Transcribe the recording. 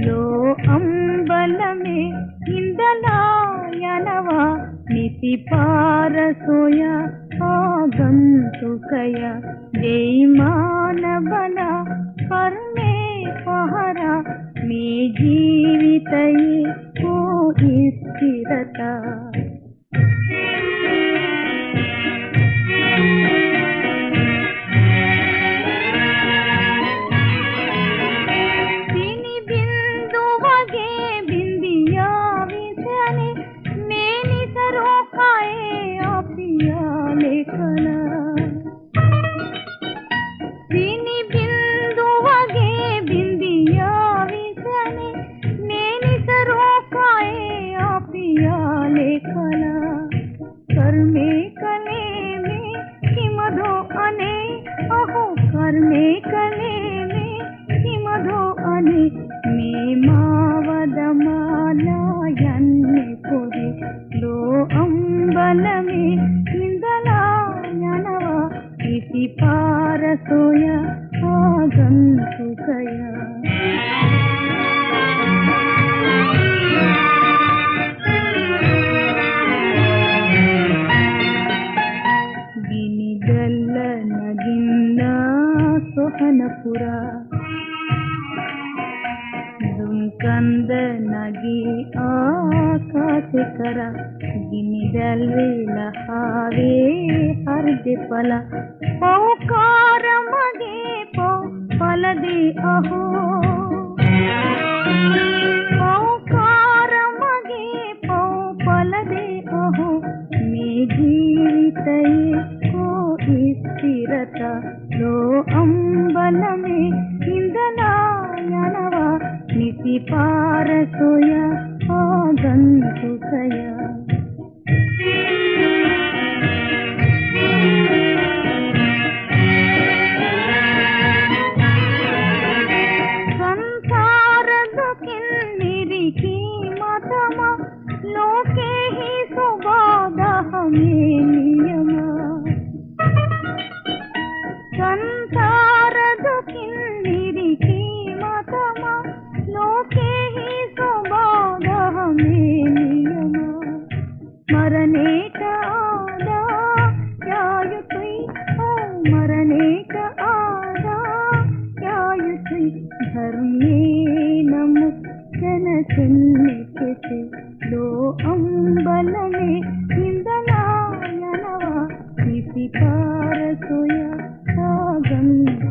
लो अंबल में इंदलायनवा निति पार सोया आगंतुकया जयमान बला कर्मे पहरा मे जीवितये को स्थिरता कर्मे कले में किमधो अने अहो कर्मे कले में किमधो अने मे मावदमालायन्ने कोरे लो अंबल में इंदलायनवा इति पारसोया आगंतुकया सोहनपुर दुंकंद नगी आकाशकर गिनिदल्वेला हावे हरदे पल पौकार मगे पौ पलदे अहो पौकार मगे पौ पलदे अहो मे जीवितये को स्थिरता लो अंबल में इंदलायनवा निति पार सोया आगंतुकया संसारद किन्निरिकी मतमा लोके ही सुबाधा हमें नियमा संसारद किन्निरिकी मतमा लोके ही सुबाधा हमें नियमा मरने का आदा क्या युति ओ मरने का आदा क्या युति धर्मे नमुक जन चिन्ह के लो अंबल में इंदलायनवा इति पार सोया आगंतुकया